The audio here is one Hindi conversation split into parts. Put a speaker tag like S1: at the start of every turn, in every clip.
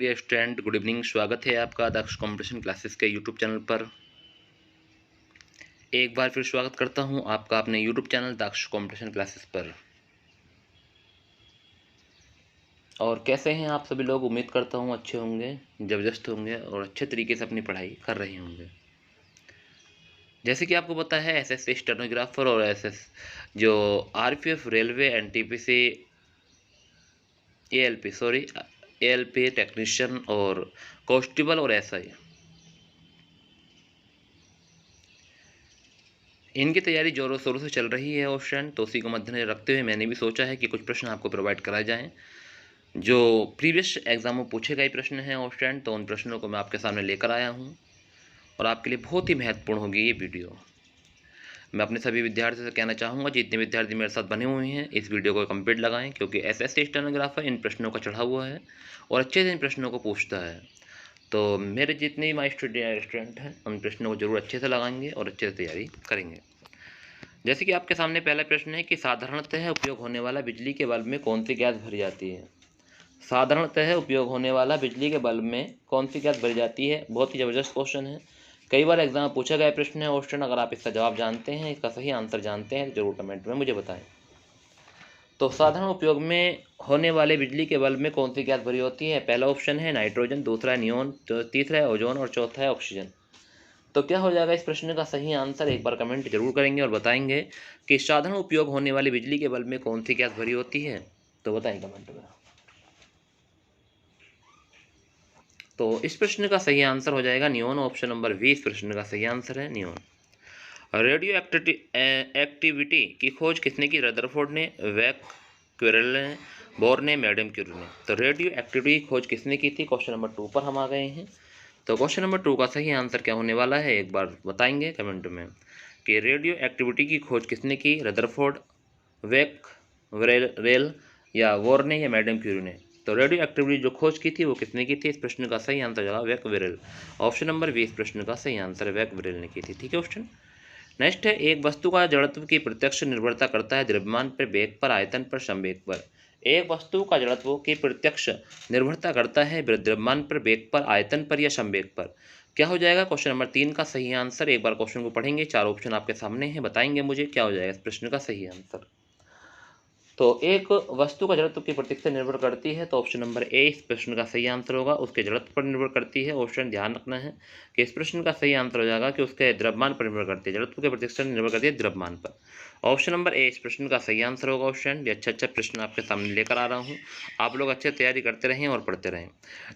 S1: Dear student, good evening. स्वागत है आपका दक्ष कंपटीशन क्लासेस के यूट्यूब चैनल पर। एक बार फिर स्वागत करता हूं आपका अपने यूट्यूब चैनल दक्ष कंपटीशन क्लासेस पर। और कैसे हैं आप सभी लोग? उम्मीद करता हूं अच्छे होंगे, ज़बरदस्त होंगे और अच्छे तरीके से अपनी पढ़ाई कर रहे होंगे। जैसे कि आपको पता है, एसएससी स्टेनोग्राफर और एसएस जो RPF, railway, NTPC, ALP technician और कांस्टेबल और एसआई, इनकी तैयारी जोरों शोरों से चल रही है ऑप्शन। तो उसी को मद्देनजर रखते हुए मैंने भी सोचा है कि कुछ प्रश्न आपको प्रोवाइड कराए जाएं जो प्रीवियस एग्जाम में पूछे गए प्रश्न हैं ऑप्शन। तो उन प्रश्नों को मैं आपके सामने लेकर आया हूं और आपके लिए बहुत ही महत्वपूर्ण होगी ये वीडियो। मैं अपने सभी विद्यार्थियों से कहना चाहूँगा, जितने विद्यार्थी मेरे साथ बने हुए हैं इस वीडियो को कंप्लीट लगाएं, क्योंकि एसएससी स्टेनोग्राफर इन प्रश्नों का चढ़ा हुआ है और अच्छे से इन प्रश्नों को पूछता है। तो मेरे जितने भी माई स्टूडेंट हैं उन प्रश्नों को जरूर अच्छे से लगाएंगे और अच्छे से तैयारी करेंगे। जैसे कि आपके सामने पहला प्रश्न है कि साधारणतः उपयोग होने वाला बिजली के बल्ब में कौन सी गैस भरी जाती है। साधारणतः उपयोग होने वाला बिजली के बल्ब में कौन सी गैस भरी जाती है। बहुत ही ज़बरदस्त क्वेश्चन है, कई बार एग्जाम में पूछा गया प्रश्न है क्वेश्चन। अगर आप इसका जवाब जानते हैं, इसका सही आंसर जानते हैं, जरूर कमेंट में मुझे बताएं। तो साधारण उपयोग में होने वाले बिजली के बल्ब में कौन सी गैस भरी होती है। पहला ऑप्शन है नाइट्रोजन, दूसरा है नियोन, तीसरा है ओजोन और चौथा है ऑक्सीजन। तो क्या हो जाएगा इस प्रश्न का सही आंसर? एक बार कमेंट जरूर करेंगे और बताएंगे कि साधारण उपयोग होने वाली बिजली के बल्ब में कौन सी गैस भरी होती है। तो बताएं कमेंट में। तो इस प्रश्न का सही आंसर हो जाएगा नियोन। ऑप्शन नंबर 20 प्रश्न का सही आंसर है नियोन। रेडियो एक्टिविटी की खोज किसने की? रदरफोर्ड ने, क्वेरेल ने, बोर ने, मैडम क्यूरी ने। तो रेडियो एक्टिविटी की खोज किसने की थी? क्वेश्चन नंबर 2 पर हम आ गए हैं। तो क्वेश्चन नंबर 2 का सही आंसर क्या होने वाला है, एक बार बताएंगे कमेंट में कि रेडियो एक्टिविटी की खोज किसने की? रदरफोर्ड, क्वेरेल या बोर ने या मैडम क्यूरी ने। तो रेडियो एक्टिविटी जो खोज की थी वो किसने की थी? इस प्रश्न का सही आंसर होगा क्वेरेल। ऑप्शन नंबर 20 प्रश्न का सही आंसर क्वेरेल ने की थी। ठीक है क्वेश्चन। नेक्स्ट है, एक वस्तु का जड़त्व की प्रत्यक्ष निर्भरता करता है द्रव्यमान पर, वेग पर, आयतन पर, संवेग पर। एक वस्तु का जड़त्व की प्रत्यक्ष निर्भरता करता है द्रव्यमान पर, वेग पर, आयतन पर या संवेग पर। क्या हो जाएगा क्वेश्चन नंबर 3 का सही आंसर? एक बार क्वेश्चन को पढ़ेंगे, 4 ऑप्शन आपके सामने हैं, बताएंगे मुझे क्या हो जाएगा इस प्रश्न का सही आंसर। तो एक वस्तु का जड़त्व की प्रत्यक्ष निर्भर करती है, तो ऑप्शन नंबर ए इस प्रश्न का सही आंसर होगा। उसके जड़त्व पर निर्भर करती है। ऑप्शन ध्यान रखना है कि इस प्रश्न का सही आंसर हो जाएगा कि उसके द्रव्यमान पर निर्भर करती है। जड़त्व के प्रत्यक्ष निर्भर करती है द्रव्यमान पर। ऑप्शन नंबर ए इस प्रश्न का सही आंसर होगा। ऑप्शन ये अच्छा प्रश्न आपके सामने लेकर आ रहा हूँ, आप लोग अच्छे तैयारी करते रहें और पढ़ते रहें।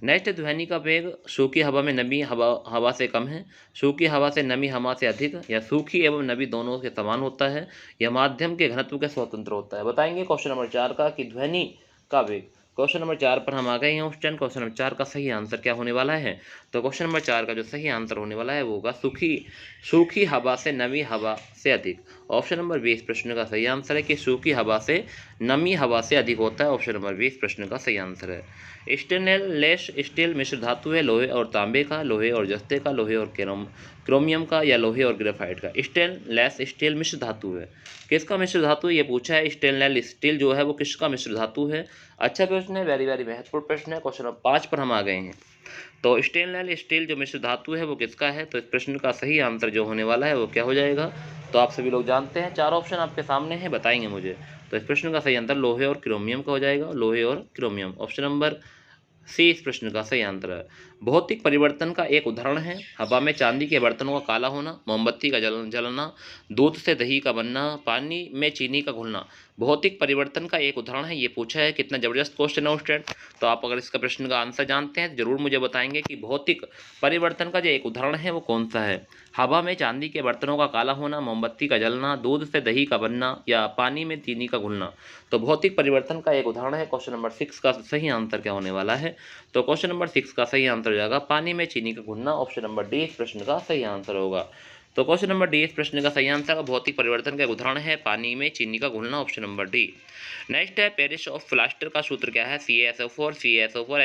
S1: नेक्स्ट, ध्वनि का वेग सूखी हवा में नमी हवा से कम है, सूखी हवा से नमी हवा से अधिक, या सूखी एवं नमी दोनों के समान होता है, या माध्यम के घनत्व के स्वतंत्र होता है। बताएंगे क्वेश्चन नंबर 4 का कि ध्वनि का वेग। क्वेश्चन नंबर 4 पर हम आ गए हैं ऑप्शन। क्वेश्चन नंबर 4 का सही आंसर क्या होने वाला है? तो क्वेश्चन नंबर 4 का जो सही आंसर होने वाला है वो होगा सूखी हवा से नमी हवा से अधिक। ऑप्शन नंबर 20 प्रश्न का सही आंसर है कि सूखी हवा से नमी हवा से अधिक होता है। ऑप्शन नंबर 20 प्रश्न का सही आंसर है। स्टेनलेस स्टील मिश्र धातु है लोहे और तांबे का, लोहे और जस्ते का, लोहे और क्रोमियम का, या लोहे और ग्रेफाइट का। स्टेनलेस स्टील मिश्र धातु है, किसका मिश्र धातु ये पूछा है। स्टेनलेस स्टील जो है वो किसका मिश्र धातु है? अच्छा प्रश्न है, वेरी वेरी महत्वपूर्ण प्रश्न है। क्वेश्चन नंबर 5 पर हम आ गए हैं। तो स्टेनलेस स्टील जो मिश्र धातु है वो किसका है? तो इस प्रश्न का सही आंसर जो होने वाला है वो क्या हो जाएगा? तो आप सभी लोग जानते हैं, 4 ऑप्शन आपके सामने हैं, बताएंगे मुझे। तो इस प्रश्न का सही आंसर लोहे और क्रोमियम का हो जाएगा, लोहे और क्रोमियम। ऑप्शन नंबर सी इस प्रश्न का सही आंसर है। भौतिक परिवर्तन का एक उदाहरण है हवा में चांदी के बर्तनों का काला होना, मोमबत्ती का जलना, दूध से दही का बनना, पानी में चीनी का घुलना। भौतिक परिवर्तन का एक उदाहरण है, ये पूछा है। कितना जबरदस्त क्वेश्चन है स्टूडेंट। तो आप अगर इसका प्रश्न का आंसर जानते हैं तो जरूर मुझे बताएंगे कि भौतिक परिवर्तन का जो एक उदाहरण है वो कौन सा है। हवा में चांदी के बर्तनों का काला होना, मोमबत्ती का जलना, दूध से दही का बनना, या पानी में चीनी का घुलना। तो भौतिक परिवर्तन का एक उदाहरण है। क्वेश्चन नंबर 6 का सही आंसर क्या होने वाला है? तो क्वेश्चन नंबर 6 का सही आंसर हो जाएगा पानी में चीनी का घुलना। ऑप्शन नंबर डी इस प्रश्न का सही आंसर होगा। तो क्वेश्चन नंबर डी इस प्रश्न का सही आंसर का भौतिक परिवर्तन का उदाहरण है पानी में चीनी का घुलना। Option number D. नेक्स्ट है, पेरिस ऑफ प्लास्टर का सूत्र क्या है? CaSO4 CaSO4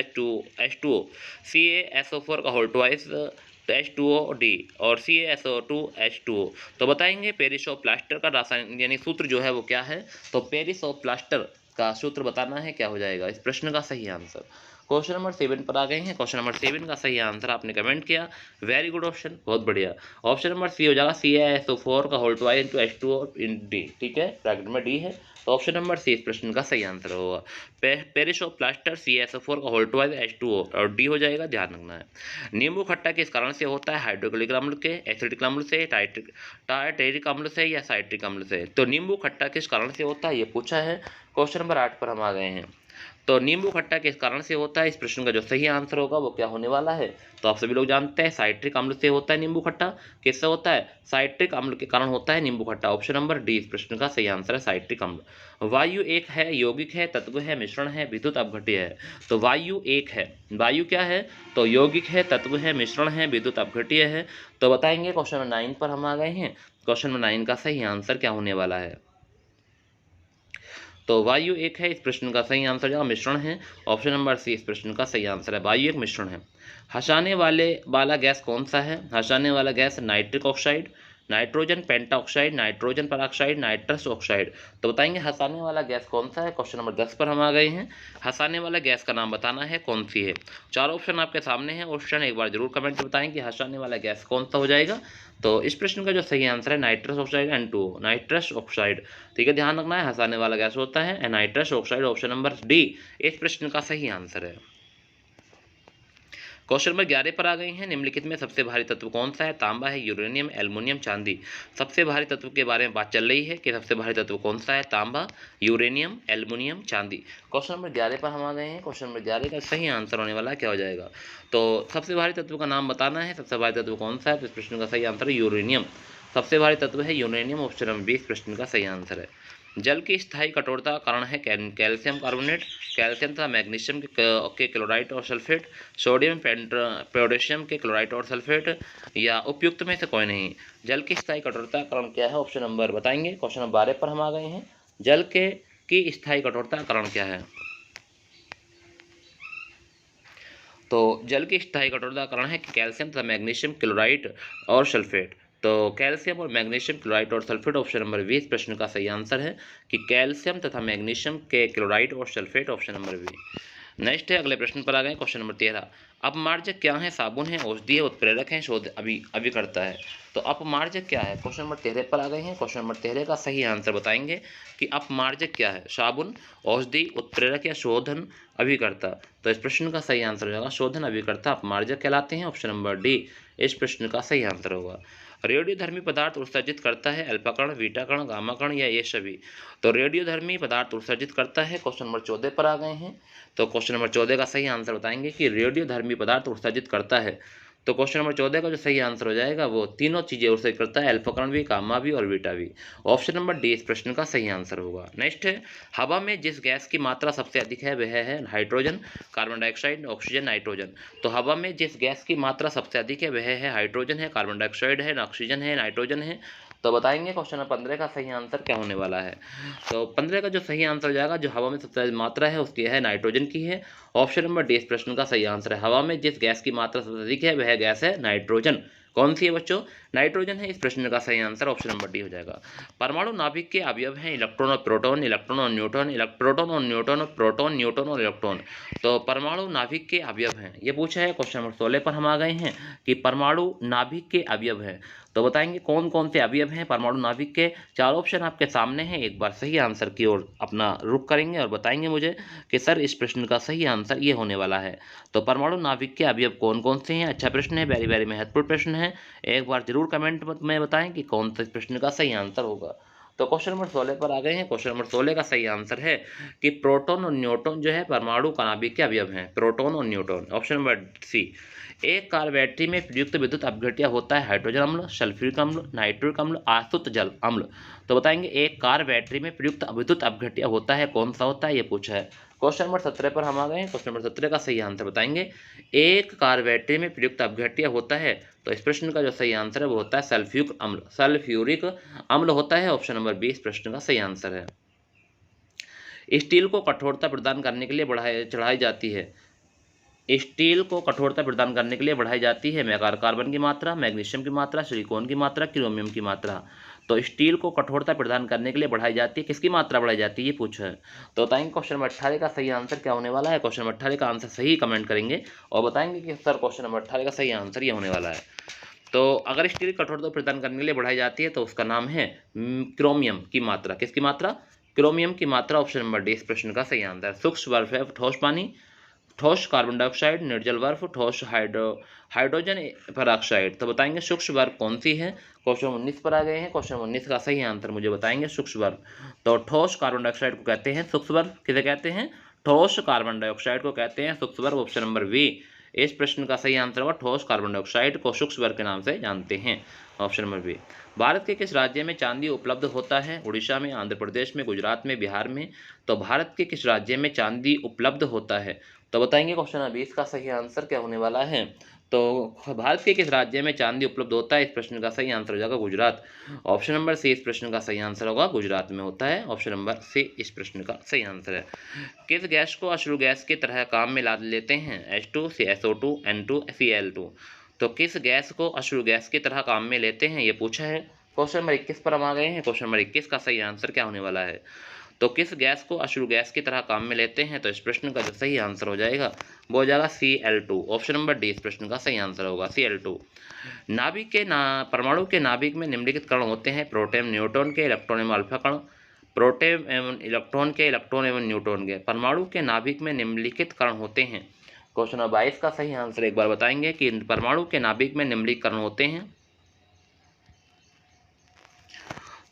S1: H2O, CaSO4 का होल ट्वाइस H2O डी और CaSO2 H2O। तो बताएंगे पेरिस ऑफ प्लास्टर का रासायनिक यानी सूत्र जो है वो क्या है? तो पेरिस ऑफ प्लास्टर का सूत्र बताना है, क्या हो जाएगा इस प्रश्न का सही आंसर? क्वेश्चन नंबर 7 पर आ गए हैं। क्वेश्चन नंबर 7 का सही आंसर आपने कमेंट किया, वेरी गुड ऑप्शन, बहुत बढ़िया। ऑप्शन नंबर सी हो जाएगा CaSO4 का होल ट्वाइस इंटू H2O इन डी, ठीक है, ब्रैकेट में डी है, तो ऑप्शन नंबर सी इस प्रश्न का सही आंसर होगा। पेरिस ऑफ प्लास्टर CaSO4 का होल ट्वाइस H2O और डी हो जाएगा, ध्यान रखना है। नींबू खट्टा किस कारण से होता है? हाइड्रोक्लोरिक अम्ल के, एसिडिक अम्ल से, टायटेरिक अम्ल से या साइट्रिक अम्ल से? तो नींबू खट्टा किस कारण से होता है ये पूछा है। क्वेश्चन नंबर 8 पर हम आ गए हैं। तो नींबू खट्टा किस कारण से होता है, इस प्रश्न का जो सही आंसर होगा वो क्या होने वाला है? तो आप सभी लोग जानते हैं साइट्रिक अम्ल से होता है नींबू खट्टा। किससे होता है? साइट्रिक अम्ल के कारण होता है नींबू खट्टा। ऑप्शन नंबर डी इस प्रश्न का सही आंसर है, साइट्रिक अम्ल। वायु एक है, यौगिक है, तत्व है, मिश्रण है, विद्युत अपघट्य है? तो वायु एक है, वायु क्या है? तो यौगिक है, तत्व है, मिश्रण है, विद्युत अपघट्य है। तो बताएंगे। क्वेश्चन नंबर 9 पर हम आ गए हैं। क्वेश्चन नंबर 9 का सही आंसर क्या होने वाला है? तो वायु एक है, इस प्रश्न का सही आंसर जो मिश्रण है। ऑप्शन नंबर सी इस प्रश्न का सही आंसर है, वायु एक मिश्रण है। हंसाने वाला गैस कौन सा है? हंसाने वाला gas nitric oxide, nitrogen pentoxide, nitrogen peroxide, nitrous oxide. तो बताएंगे हंसाने वाला गैस कौन सा है। क्वेश्चन नंबर 10 पर हम आ गए हैं। हंसाने वाला गैस का नाम बताना है, कौन सी है। चार ऑप्शन आपके सामने हैं, ऑप्शन एक बार जरूर कमेंट में बताएं कि हंसाने वाला गैस कौन सा हो जाएगा। तो इस प्रश्न का जो सही आंसर है nitrous oxide N2O, nitrous oxide, ठीक है, ध्यान रखना है। हंसाने वाला गैस होता है nitrous oxide, option number D इस प्रश्न का सही आंसर है। क्वेश्चन नंबर 11 पर आ गए हैं। निम्नलिखित में सबसे भारी तत्व कौन सा है? तांबा है, यूरेनियम, एल्युमिनियम, चांदी। सबसे भारी तत्व के बारे में बात चल रही है कि सबसे भारी तत्व कौन सा है? तांबा, यूरेनियम, एल्युमिनियम, चांदी। क्वेश्चन नंबर 11 पर हम आ गए हैं। क्वेश्चन नंबर 11 का सही आंसर होने वाला क्या हो जाएगा? तो सबसे भारी तत्व का नाम बताना है। सबसे भारी तत्व कौन सा है? तो इस प्रश्न का सही आंसर है यूरेनियम। सबसे भारी तत्व है यूरेनियम, ऑप्शन नंबर 20 प्रश्न का सही आंसर है। जल की स्थायी कठोरता का कारण है कैल्शियम कार्बोनेट, कैल्शियम तथा मैग्नीशियम के क्लोराइड और सल्फेट, सोडियम पोटेशियम के क्लोराइड और सल्फेट, या उपयुक्त में से कोई नहीं। जल की स्थायी कठोरता का कारण क्या है? ऑप्शन नंबर बताएंगे। क्वेश्चन नंबर 12 पर हम आ गए हैं। जल की स्थायी कठोरता का कारण क्या है? तो जल की स्थायी कठोरता का कारण है कि कैल्शियम तथा मैग्नीशियम क्लोराइड और सल्फेट। तो कैल्शियम और मैग्नीशियम क्लोराइड और सल्फेट, ऑप्शन नंबर 20 प्रश्न का सही आंसर है कि कैल्शियम तथा मैग्नीशियम के क्लोराइड और सल्फेट, ऑप्शन नंबर 20। नेक्स्ट है, अगले प्रश्न पर आ गए। Question number 13। अपमार्जक क्या है? साबुन है, औषधि, उत्प्रेरक है, शोध अभी करता है। तो अपमार्जक क्या है? क्वेश्चन नंबर 13 पर आ गए हैं। क्वेश्चन नंबर 13 का सही आंसर बताएंगे कि अपमार्जक क्या है? साबुन, औषधि, उत्प्रेरक या शोधन अभिकर्ता। तो इस प्रश्न का सही आंसर हो जाएगा शोधन अभिकर्ता अपमार्जक कहलाते हैं, ऑप्शन नंबर डी इस प्रश्न का सही आंसर होगा। रेडियोधर्मी पदार्थ उत्सर्जित करता है अल्फा कण, बीटा कण, गामा कण या ये सभी? तो रेडियोधर्मी पदार्थ उत्सर्जित करता है। क्वेश्चन नंबर 14 पर आ गए हैं। तो क्वेश्चन नंबर 14 का सही आंसर बताएंगे कि रेडियोधर्मी पदार्थ उत्सर्जित करता है। तो क्वेश्चन नंबर 14 का जो सही आंसर हो जाएगा वो तीनों चीजें उत्सर्जित करता है, अल्फा कण भी, गामा भी और बीटा भी। ऑप्शन नंबर डी इस प्रश्न का सही आंसर होगा। नेक्स्ट है, हवा में जिस गैस की मात्रा सबसे अधिक है वह है hydrogen, carbon dioxide, oxygen, nitrogen. तो हवा में जिस गैस की मात्रा सबसे अधिक है वह है हाइड्रोजन है, कार्बन डाइऑक्साइड है, ऑक्सीजन है, नाइट्रोजन है। तो बताएंगे क्वेश्चन नंबर 15 का सही आंसर क्या होने वाला है। तो 15 का जो सही आंसर हो जाएगा, जो हवा में सबसे अधिक मात्रा है उसकी है नाइट्रोजन की है। ऑप्शन नंबर डी इस प्रश्न का सही आंसर है। हवा में जिस गैस की मात्रा सबसे अधिक है वह गैस है नाइट्रोजन। कौन सी है बच्चों? नाइट्रोजन है। इस प्रश्न का सही आंसर ऑप्शन नंबर डी हो जाएगा। परमाणु नाभिक के अवयव हैं इलेक्ट्रॉन और प्रोटॉन, इलेक्ट्रॉन और न्यूट्रॉन, प्रोटॉन और न्यूट्रॉन, प्रोटॉन, न्यूट्रॉन और इलेक्ट्रॉन। तो परमाणु नाभिक के अवयव हैं, ये पूछा है। क्वेश्चन नंबर 16 पर हम आ गए हैं कि परमाणु नाभिक के अवयव हैं। तो बताएंगे कौन कौन से अवयव हैं परमाणु नाभिक के। चार ऑप्शन आपके सामने हैं, एक बार सही आंसर की ओर अपना रुख करेंगे और बताएंगे मुझे कि सर इस प्रश्न का सही आंसर ये होने वाला है। तो परमाणु नाभिक के अवयव कौन कौन से हैं? अच्छा प्रश्न है, वेरी वेरी महत्वपूर्ण प्रश्न है। एक बार जरूर कमेंट में बताएं कि कौन सा इस प्रश्न का सही आंसर होगा। तो क्वेश्चन नंबर 16 पर आ गए हैं। क्वेश्चन नंबर 16 का सही आंसर है कि प्रोटॉन और न्यूट्रॉन जो है परमाणु नाभिक के अवयव हैं, प्रोटॉन और न्यूट्रॉन, ऑप्शन नंबर सी। एक कार बैटरी में प्रयुक्त विद्युत अपघट्य होता है हाइड्रोजन अम्ल, सल्फ्यूरिक अम्ल, नाइट्रिक अम्ल, आसुत जल अम्ल। तो बताएंगे एक कार बैटरी में प्रयुक्त विद्युत अपघट्य होता है, कौन सा होता है, ये पूछा है। क्वेश्चन नंबर 17 पर हम आ गए हैं। क्वेश्चन नंबर 17 का सही आंसर बताएंगे। एक कार बैटरी में प्रयुक्त अपघट्य होता है, तो इस प्रश्न का जो सही आंसर है वो होता है सल्फ्यूरिक अम्ल, सल्फ्यूरिक अम्ल होता है, ऑप्शन नंबर 20 प्रश्न का सही आंसर है। स्टील को कठोरता प्रदान करने के लिए चढ़ाई जाती है, स्टील को कठोरता प्रदान करने के लिए बढ़ाई जाती है कार्बन की मात्रा, मैग्नीशियम की मात्रा, सिलिकॉन की मात्रा, क्रोमियम की मात्रा। तो स्टील को कठोरता प्रदान करने के लिए बढ़ाई जाती है, किसकी मात्रा बढ़ाई जाती है, ये पूछा है। तो बताएंगे क्वेश्चन नंबर 18 का सही आंसर क्या होने वाला है। क्वेश्चन नंबर 18 का आंसर सही कमेंट करेंगे और बताएंगे कि सर क्वेश्चन नंबर 18 का सही आंसर ये होने वाला है। तो अगर स्टील कठोरता प्रदान करने के लिए बढ़ाई जाती है तो उसका नाम है क्रोमियम की मात्रा। किसकी मात्रा, क्रोमियम की मात्रा। ऑप्शन नंबर डी इस प्रश्न का सही आंसर। सूक्ष्म बर्फ है ठोस पानी, ठोस कार्बन डाइऑक्साइड, निर्जल बर्फ, ठोस हाइड्रोजन पेरोक्साइड। तो बताएंगे सूक्ष्म बर्फ कौन सी है। क्वेश्चन 19 पर आ गए हैं। क्वेश्चन 19 का सही आंसर मुझे बताएंगे सूक्ष्म बर्फ। तो ठोस कार्बन डाइऑक्साइड को कहते हैं सूक्ष्म बर्फ। किसे कहते हैं, ठोस कार्बन डाइऑक्साइड को कहते हैं सूक्ष्म बर्फ। ऑप्शन नंबर बी इस प्रश्न का सही आंसर होगा। ठोस कार्बन डाइऑक्साइड को सूक्ष्म बर्फ के नाम से जानते हैं। Option number B. भारत के किस राज्य में चांदी उपलब्ध होता है। उड़ीसा में, आंध्र प्रदेश में, गुजरात में, बिहार में। तो भारत के किस राज्य में चांदी उपलब्ध होता है। तो बताएंगे क्वेश्चन नंबर 20 का सही आंसर क्या होने वाला है। तो भारत के किस राज्य में चांदी उपलब्ध होता है, इस प्रश्न का सही आंसर हो जाएगा गुजरात। ऑप्शन नंबर सी इस प्रश्न का सही आंसर होगा, गुजरात में होता है। ऑप्शन नंबर सी इस प्रश्न का सही आंसर है। किस गैस को अश्रु गैस की तरह काम में ला लेते हैं। H2, SO2, N2, Cl2। तो किस गैस को अश्रु गैस की तरह काम में लेते हैं, ये पूछा है। क्वेश्चन नंबर 21 पर हम आ गए हैं। क्वेश्चन नंबर 21 का सही आंसर क्या होने वाला है। तो किस गैस को अश्रु गैस की तरह काम में लेते हैं। तो इस प्रश्न का जो सही आंसर हो जाएगा वो हो जाएगा Cl2। ऑप्शन नंबर डी इस प्रश्न का सही आंसर होगा Cl2। नाभिक के परमाणु के नाभिक में निम्नलिखित कण होते हैं। प्रोटॉन, न्यूट्रॉन के, इलेक्ट्रॉन एवं अल्फा कण। प्रोटॉन एवं इलेक्ट्रॉन के, इलेक्ट्रॉन एवं न्यूट्रॉन के। परमाणु के नाभिक में निम्नलिखित कण होते हैं। क्वेश्चन नंबर 22 का सही आंसर एक बार बताएंगे कि परमाणु के नाभिक में निम्नलिखित कण होते हैं।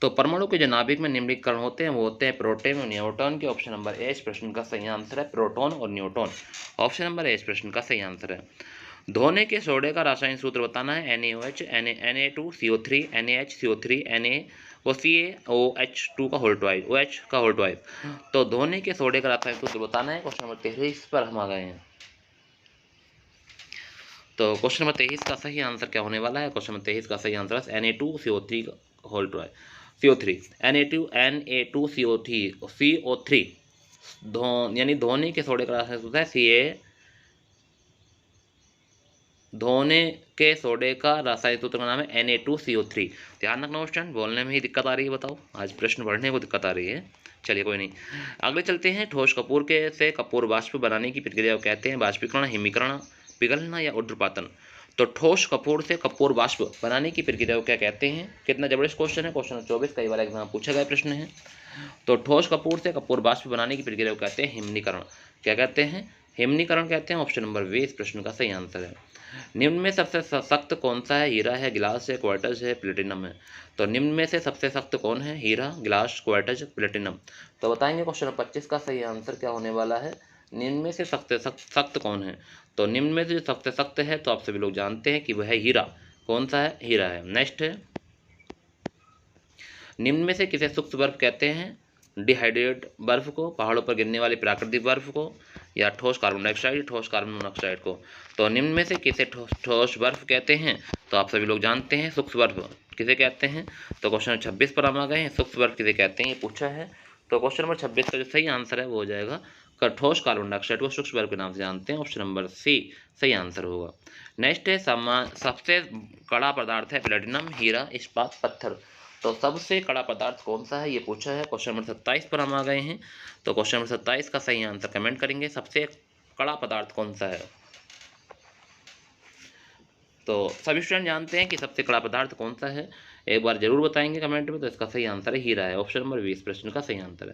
S1: तो परमाणु के जो नाभिक में निम्नलिखित कण होते हैं वो होते हैं प्रोटॉन और न्यूट्रॉन के। ऑप्शन नंबर ए इस प्रश्न का सही आंसर है, प्रोटॉन और न्यूट्रॉन। ऑप्शन नंबर ए इस प्रश्न का सही आंसर है। धोने के सोडे का रासायनिक सूत्र बताना है। NaOH, Na2CO3, NaHCO3, Na और CaOH2 का होल ट्वाइस, OH का होल ट्वाइस। तो धोने के सोडे का रासायनिक सूत्र बताना है। क्वेश्चन नंबर 23 पर हम आ गए हैं। तो क्वेश्चन नंबर 23 का सही आंसर क्या होने वाला है। क्वेश्चन नंबर 23 का सही आंसर है Na2CO3 का होल ट्वाइस, CO3, Na2CO3 यानी धोने के सोडे का रासायनिक सूत्र है धोने के सोडे का रासायनिक सूत्र का नाम है Na2CO3। ध्यान रखना क्वेश्चन बोलने में ही दिक्कत आ रही है, बताओ आज प्रश्न पढ़ने को दिक्कत आ रही है। चलिए कोई नहीं, आगे चलते हैं। ठोस कपूर के से कपूर वाष्प बनाने की प्रक्रिया को कहते हैं बाष्पीकरण, हिमीकरण, पिघलना या ऊर्ध्वपातन। तो ठोस कपूर से कपूर वाष्प बनाने की प्रक्रिया को क्या कहते हैं। कितना जबरदस्त क्वेश्चन है। क्वेश्चन 24 कई बार एग्जाम पूछा गया प्रश्न है। तो ठोस कपूर से कपूर वाष्प बनाने की प्रक्रिया को कहते हैं हिमनीकरण। क्या कहते हैं, हिमनीकरण कहते हैं। ऑप्शन नंबर वे इस प्रश्न का सही आंसर है। निम्न में सबसे सख्त कौन सा है। हीरा है, गिलास है, क्वार्टज है, प्लेटिनम है। तो निम्न में से सबसे सख्त कौन है। हीरा, गिलास, क्वार्टज, प्लेटिनम। तो बताएंगे क्वेश्चन 25 का सही आंसर क्या होने वाला है। निम्न में से सबसे सख्त कौन है। तो निम्न में से जो सबसे सख्त है तो आप सभी लोग जानते हैं कि वह है हीरा। कौन सा है, हीरा है। नेक्स्ट है, निम्न में से किसे सूक्ष्म बर्फ कहते हैं। डिहाइड्रेट बर्फ को, पहाड़ों पर गिरने वाली प्राकृतिक बर्फ को, या ठोस कार्बन डाइऑक्साइड, ठोस कार्बन मोनोऑक्साइड को। तो निम्न में से किसे ठोस बर्फ कहते हैं। तो आप सभी लोग जानते हैं सूक्ष्म बर्फ किसे कहते हैं। तो क्वेश्चन 26 पर हम आ गए हैं। सूक्ष्म बर्फ किसे कहते हैं ये पूछा है। तो क्वेश्चन नंबर 26 का जो सही आंसर है वो हो जाएगा ठोस कार्बन डाइऑक्साइड को सूक्ष्म बर्फ के नाम से जानते हैं। ऑप्शन नंबर सी सही आंसर होगा। नेक्स्ट है सबसे कड़ा पदार्थ है प्लेटिनम, हीरा, इस्पात, पत्थर। तो सबसे कड़ा पदार्थ कौन सा है ये पूछा है। क्वेश्चन नंबर 27 पर हम आ गए हैं। तो क्वेश्चन नंबर 27 का सही आंसर कमेंट करेंगे, सबसे कड़ा पदार्थ कौन सा है। तो सभी स्टूडेंट जानते हैं कि सबसे कड़ा पदार्थ कौन सा है, एक बार जरूर बताएंगे कमेंट में। तो इसका सही आंसर है हीरा है। ऑप्शन नंबर 20 प्रश्न का सही आंसर है।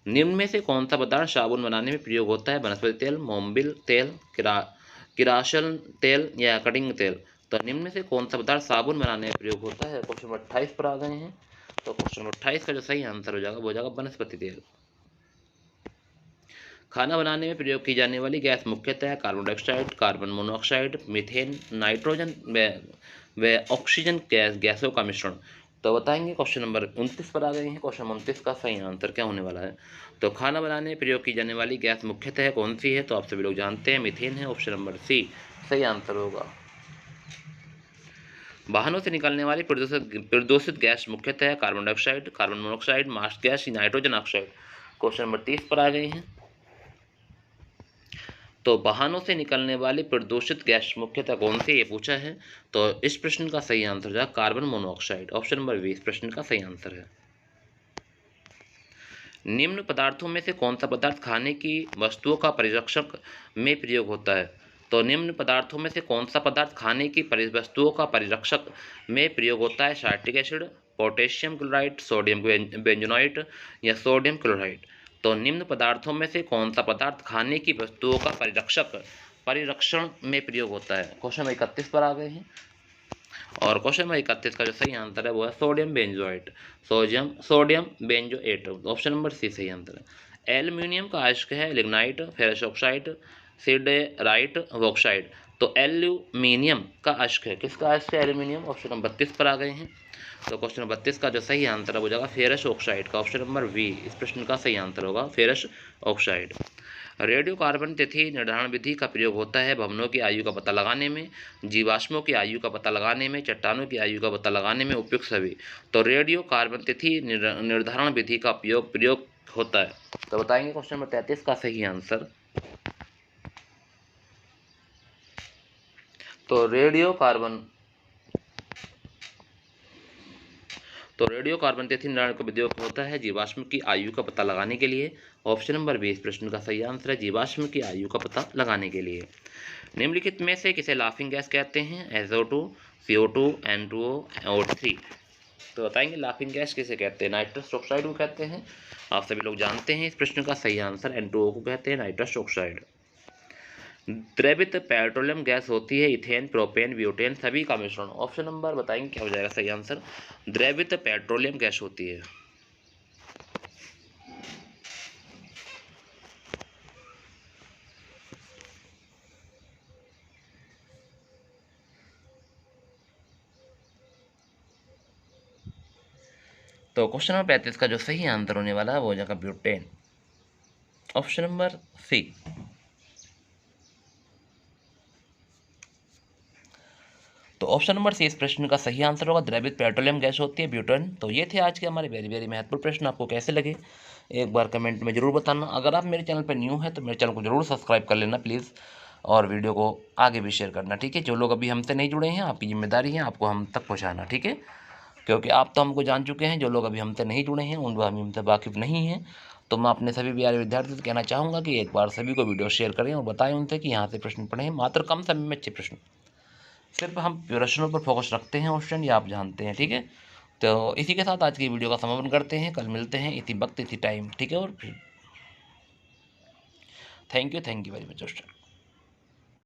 S1: निम्न में से कौन सा पदार्थ साबुन बनाने में प्रयोग होता है। वनस्पति तेल, मोमबिल तेल, किरासन तेल या कटिंग तेल। तो निम्न में से कौन सा पदार्थ साबुन बनाने में प्रयोग होता है। क्वेश्चन नंबर 28 पर आ गए हैं। तो क्वेश्चन नंबर 28 का जो सही आंसर हो जाएगा वो हो जाएगा वनस्पति तेल। खाना बनाने में प्रयोग की जाने वाली गैस मुख्यतः carbon dioxide, carbon monoxide, methane, nitrogen व ऑक्सीजन गैसों का मिश्रण। तो बताएंगे क्वेश्चन नंबर 29 पर आ गए हैं। क्वेश्चन 29 का सही आंसर क्या होने वाला है। तो खाना बनाने में प्रयोग की जाने वाली गैस मुख्यतः कौन सी है। तो आप सभी लोग जानते हैं मीथेन है। ऑप्शन नंबर सी सही आंसर होगा। वाहनों से निकलने वाली प्रदूषित गैस मुख्यतः कार्बन डाइऑक्साइड, कार्बन मोनोऑक्साइड, मास्ट gas, nitrogen oxide. Question number 30 पर आ गए हैं। तो वाहनों से निकलने वाली प्रदूषित गैस मुख्यतः कौन सी, ये पूछा है। तो इस प्रश्न का सही आंसर जो है कार्बन मोनोऑक्साइड, ऑप्शन नंबर 20 प्रश्न का सही आंसर है। निम्न पदार्थों में से कौन सा पदार्थ खाने की वस्तुओं का परिरक्षक में प्रयोग होता है। तो निम्न पदार्थों में से कौन सा पदार्थ खाने की वस्तुओं का परिरक्षक में प्रयोग होता है। Citric acid, potassium chloride, sodium बेंजोनाइट या सोडियम क्लोराइड। तो निम्न पदार्थों में से कौन सा पदार्थ खाने की वस्तुओं का परिरक्षण में प्रयोग होता है। क्वेश्चन 31 पर आ गए हैं और क्वेश्चन नंबर 31 का जो सही आंसर है वो है sodium benzoate, sodium benzoate, option number C सही आंसर है। एल्यूमिनियम का अयस्क है lignite, ferrous oxide, siderite, bauxite. तो एल्यूमिनियम का अयस्क है, किसका अयस्क है एल्यूमिनियम, ऑप्शन नंबर 32 पर आ गए हैं। तो क्वेश्चन नंबर 32 का जो सही आंसर है वो जाएगा फेरस ऑक्साइड का, ऑप्शन नंबर बी इस प्रश्न का सही आंसर होगा फेरस ऑक्साइड। रेडियो कार्बन तिथि निर्धारण विधि का प्रयोग होता है भवनों की आयु का पता लगाने में, जीवाश्मों की आयु का पता लगाने में, चट्टानों की आयु का पता लगाने में, उपयुक्त सभी। तो रेडियो कार्बन तिथि निर्धारण विधि का प्रयोग होता है। तो बताएंगे क्वेश्चन नंबर 33 का सही आंसर। तो रेडियो कार्बन तिथि निर्धारण का प्रयोग होता है जीवाश्म की आयु का पता लगाने के लिए, ऑप्शन नंबर 20 प्रश्न का सही आंसर है जीवाश्म की आयु का पता लगाने के लिए। निम्नलिखित में से किसे लाफिंग गैस कहते हैं, SO2, CO2, N2O, O3। तो बताएंगे लाफिंग गैस किसे कहते हैं, नाइट्रस ऑक्साइड को कहते हैं। आप सभी लोग जानते हैं इस प्रश्न का सही आंसर N2O को कहते हैं, नाइट्रस ऑक्साइड। द्रवित पेट्रोलियम गैस होती है इथेन, प्रोपेन, ब्यूटेन सभी का मिश्रण, ऑप्शन नंबर बताएंगे क्या हो जाएगा सही आंसर। द्रवित पेट्रोलियम गैस होती है। तो क्वेश्चन नंबर 35 का जो सही आंसर होने वाला है वो हो जाएगा ब्यूटेन, ऑप्शन नंबर सी। तो ऑप्शन नंबर सी इस प्रश्न का सही आंसर होगा, द्रवित पेट्रोलियम गैस होती है ब्यूटेन। तो ये थे आज के हमारे वेरी महत्वपूर्ण प्रश्न, आपको कैसे लगे एक बार कमेंट में जरूर बताना। अगर आप मेरे चैनल पर न्यू हैं तो मेरे चैनल को जरूर सब्सक्राइब कर लेना प्लीज़, और वीडियो को आगे भी शेयर करना, ठीक है। जो लोग अभी हमसे नहीं जुड़े हैं आपकी जिम्मेदारी है आपको हम तक पहुँचाना, ठीक है, क्योंकि आप तो हमको जान चुके हैं, जो लोग अभी हमसे नहीं जुड़े हैं उन हम हमसे वाकिफ़ नहीं हैं। तो मैं अपने सभी प्यारे विद्यार्थियों से कहना चाहूँगा कि एक बार सभी को वीडियो शेयर करें और बताएं उनसे कि यहाँ से प्रश्न पढ़ें, मात्र कम समय में अच्छे प्रश्न। सिर्फ हम प्रश्नों पर फोकस रखते हैं स्टूडेंट, ये आप जानते हैं, ठीक है। तो इसी के साथ आज की वीडियो का समापन करते हैं, कल मिलते हैं इसी वक्त इसी टाइम, ठीक है। और thank you very much student.